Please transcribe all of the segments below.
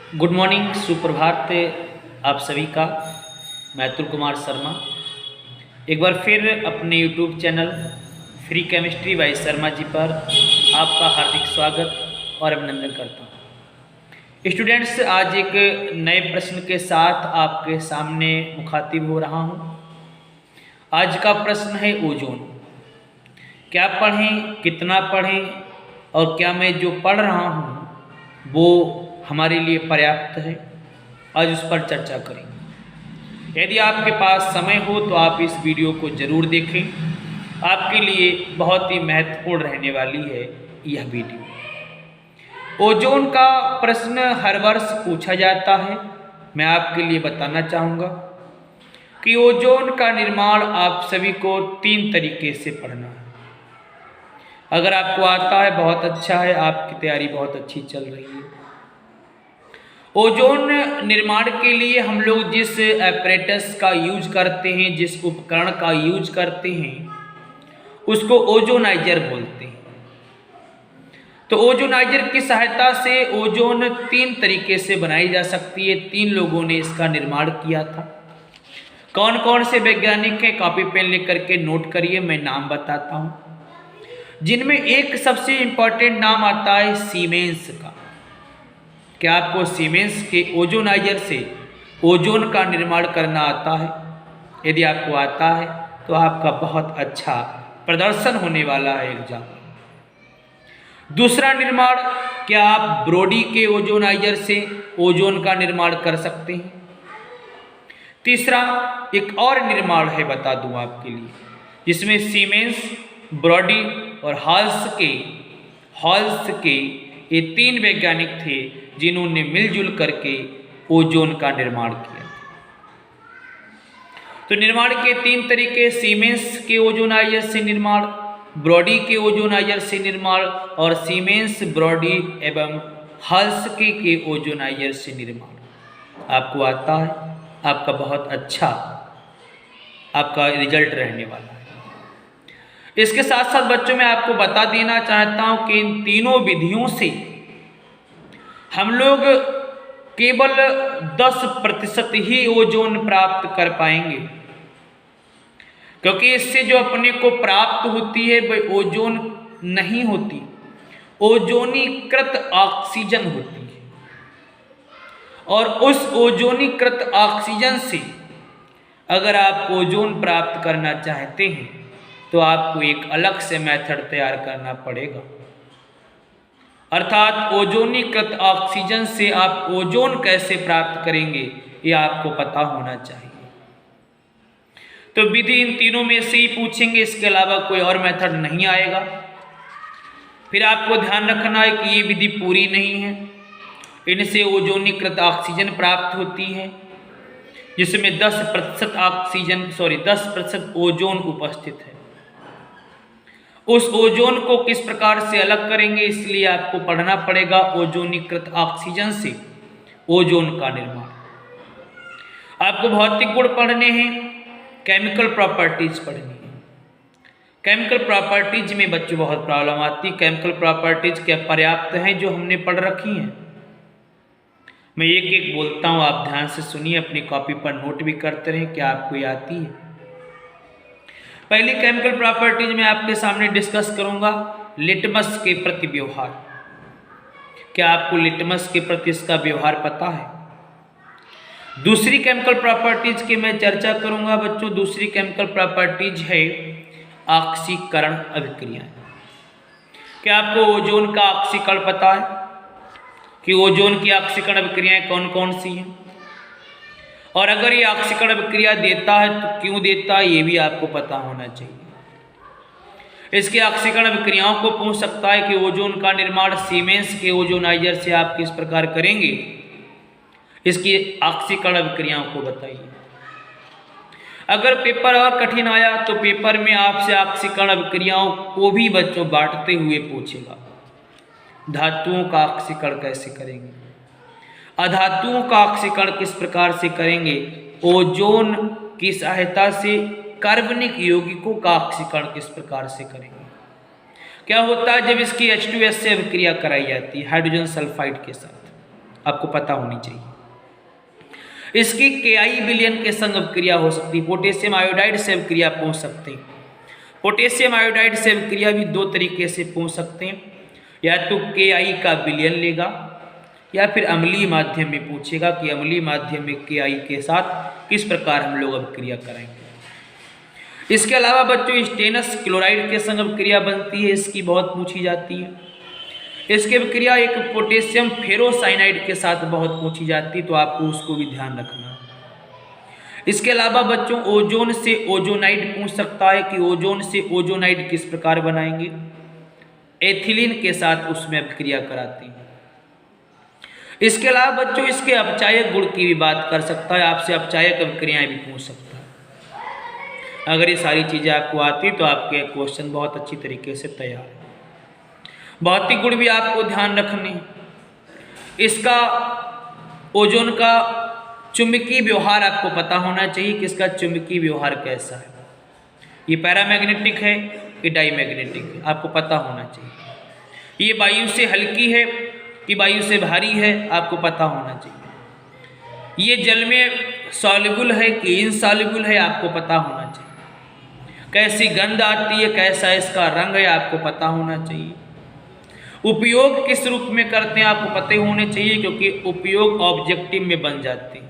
Good morning, सुप्रभात आप सभी का। मैं अतुल कुमार शर्मा एक बार फिर अपने YouTube channel free chemistry by Sharma ji पर आपका हार्दिक स्वागत और अभिनंदन करता हूँ। स्टूडेंट्स, आज एक नए प्रश्न के साथ आपके सामने मुखातिब हो रहा हूँ। आज का प्रश्न है ओजोन। क्या पढ़ें, कितना पढ़ें और क्या मैं जो पढ़ रहा हूँ वो हमारे लिए पर्याप्त है, आज उस पर चर्चा करेंगे। यदि आपके पास समय हो तो आप इस वीडियो को ज़रूर देखें, आपके लिए बहुत ही महत्वपूर्ण रहने वाली है यह वीडियो। ओजोन का प्रश्न हर वर्ष पूछा जाता है। मैं आपके लिए बताना चाहूँगा कि ओजोन का निर्माण आप सभी को 3 तरीके से पढ़ना है। अगर आपको आता है बहुत अच्छा है, आपकी तैयारी बहुत अच्छी चल रही है। ओजोन निर्माण के लिए हम लोग जिस एपरेटस का यूज करते हैं, जिस उपकरण का यूज करते हैं, उसको ओजोनाइजर बोलते हैं। तो ओजोनाइजर की सहायता से ओजोन 3 तरीके से बनाई जा सकती है। 3 लोगों ने इसका निर्माण किया था। कौन कौन से वैज्ञानिक हैं, कॉपी पेन लेकर के नोट करिए, मैं नाम बताता हूँ। जिनमें एक सबसे इंपॉर्टेंट नाम आता है सीमेंस का। क्या आपको सीमेंस के ओजोनाइजर से ओजोन का निर्माण करना आता है? यदि आपको आता है तो आपका बहुत अच्छा प्रदर्शन होने वाला है एग्जाम। दूसरा निर्माण, क्या आप ब्रोडी के ओजोनाइजर से ओजोन का निर्माण कर सकते हैं? तीसरा एक और निर्माण है, बता दूं आपके लिए, जिसमें सीमेंस, ब्रोडी और हॉल्स के ये 3 वैज्ञानिक थे जिन्होंने मिलजुल करके ओजोन का निर्माण किया। तो निर्माण के 3 तरीके, सीमेंस के ओजोनाइजर से निर्माण, ब्रोडी के ओजोनाइजर से निर्माण और सीमेंस, ब्रोडी एवं हॉल्स के ओजोनाइजर से निर्माण। आपको आता है, आपका बहुत अच्छा आपका रिजल्ट रहने वाला है। इसके साथ साथ बच्चों, मैं आपको बता देना चाहता हूं कि इन तीनों विधियों से हम लोग केवल 10% ही ओजोन प्राप्त कर पाएंगे, क्योंकि इससे जो अपने को प्राप्त होती है वह ओजोन नहीं होती, ओजोनीकृत ऑक्सीजन होती है। और उस ओजोनीकृत ऑक्सीजन से अगर आप ओजोन प्राप्त करना चाहते हैं तो आपको एक अलग से मेथड तैयार करना पड़ेगा। अर्थात ओजोनीकृत ऑक्सीजन से आप ओजोन कैसे प्राप्त करेंगे ये आपको पता होना चाहिए। तो विधि इन तीनों में से ही पूछेंगे, इसके अलावा कोई और मेथड नहीं आएगा। फिर आपको ध्यान रखना है कि ये विधि पूरी नहीं है। इनसे ओजोनीकृत ऑक्सीजन प्राप्त होती है, जिसमें 10% ओजोन उपस्थित है। उस ओजोन को किस प्रकार से अलग करेंगे, इसलिए आपको पढ़ना पड़ेगा ओजोनीकृत ऑक्सीजन से ओजोन का निर्माण। आपको भौतिक गुण पढ़ने हैं, केमिकल प्रॉपर्टीज पढ़नी है। केमिकल प्रॉपर्टीज में बच्चों बहुत प्रॉब्लम आती है। केमिकल प्रॉपर्टीज क्या पर्याप्त हैं जो हमने पढ़ रखी हैं? मैं एक एक बोलता हूँ, आप ध्यान से सुनिए, अपनी कॉपी पर नोट भी करते रहें, क्या आपको ये आती है। पहली केमिकल प्रॉपर्टीज में आपके सामने डिस्कस करूंगा लिटमस के प्रति व्यवहार। क्या आपको लिटमस के प्रति इसका व्यवहार पता है? दूसरी केमिकल प्रॉपर्टीज की मैं चर्चा करूंगा बच्चों। दूसरी केमिकल प्रॉपर्टीज है ऑक्सीकरण अभिक्रियाएं। क्या आपको ओजोन का ऑक्सीकरण पता है कि ओजोन की ऑक्सीकरण अभिक्रियाएं कौन कौन सी हैं? और अगर ये ऑक्सीकरण अभिक्रिया देता है तो क्यों देता है, ये भी आपको पता होना चाहिए। इसके ऑक्सीकरण अभिक्रियाओं को पूछ सकता है कि ओजोन का निर्माण सीमेंस के ओजोनाइजर से आप किस प्रकार करेंगे, इसकी ऑक्सीकरण अभिक्रियाओं को बताइए। अगर पेपर और कठिन आया तो पेपर में आपसे ऑक्सीकरण अभिक्रियाओं को भी बच्चों बांटते हुए पूछेगा। धातुओं का ऑक्सीकरण कैसे करेंगे, अधातुओं का ऑक्सीकरण किस प्रकार से करेंगे, ओजोन की सहायता से कार्बनिक यौगिकों का ऑक्सीकरण किस प्रकार से करेंगे। क्या होता है जब इसकी H2S से अभिक्रिया कराई जाती है हाइड्रोजन सल्फाइड के साथ, आपको पता होनी चाहिए। इसकी KI विलयन के संग अभिक्रिया हो सकती है, पोटेशियम आयोडाइड से अभिक्रिया पहुंच सकते हैं। पोटेशियम आयोडाइड से अभिक्रिया भी दो तरीके से पहुंच सकते हैं, या तो KI का विलयन लेगा या फिर अम्लीय माध्यम में पूछेगा कि अम्लीय माध्यम में KI के साथ किस प्रकार हम लोग अभिक्रिया करेंगे। इसके अलावा बच्चों स्टेनस क्लोराइड के संग अभिक्रिया बनती है, इसकी बहुत पूछी जाती है। इसकी अभिक्रिया एक पोटेशियम फेरोसाइनाइड के साथ बहुत पूछी जाती है, तो आपको उसको भी ध्यान रखना है। इसके अलावा बच्चों ओजोन से ओजोनाइड पूछ सकता है कि ओजोन से ओजोनाइड किस प्रकार बनाएंगे। एथिलीन के साथ उसमें अभिक्रिया कराती है। इसके अलावा बच्चों इसके अपचायक गुण की भी बात कर सकता है, आपसे अपचायक अभिक्रियाएं भी पूछ सकता है। अगर ये सारी चीज़ें आपको आती तो आपके क्वेश्चन बहुत अच्छी तरीके से तैयार है। भौतिक गुण भी आपको ध्यान रखने। इसका ओजोन का चुंबकीय व्यवहार आपको पता होना चाहिए कि इसका चुंबकीय व्यवहार कैसा है, ये पैरामैग्नेटिक है कि डाईमैग्नेटिक है, आपको पता होना चाहिए। ये वायु से हल्की है कि वायु से भारी है, आपको पता होना चाहिए। ये जल में सॉल्युबल है कि इनसॉल्युबल है, आपको पता होना चाहिए। कैसी गंध आती है, कैसा इसका रंग है, आपको पता होना चाहिए। उपयोग किस रूप में करते हैं आपको पता होने चाहिए, क्योंकि उपयोग ऑब्जेक्टिव में बन जाते हैं।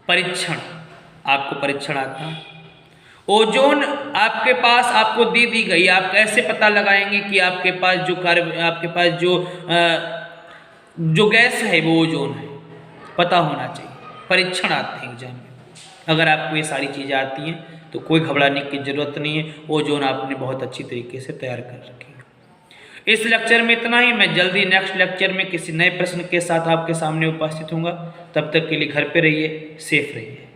परीक्षण, आपको परीक्षण आता है। ओजोन आपके पास आपको दे दी गई, आप कैसे पता लगाएंगे कि आपके पास जो गैस है वो ओजोन है, पता होना चाहिए। परीक्षण आते हैं एग्जाम में। अगर आपको ये सारी चीज़ें आती हैं तो कोई घबराने की जरूरत नहीं है, ओजोन आपने बहुत अच्छी तरीके से तैयार कर रखी है। इस लेक्चर में इतना ही। मैं जल्दी नेक्स्ट लेक्चर में किसी नए प्रश्न के साथ आपके सामने उपस्थित होऊंगा। तब तक के लिए घर पे रहिए, सेफ रहिए।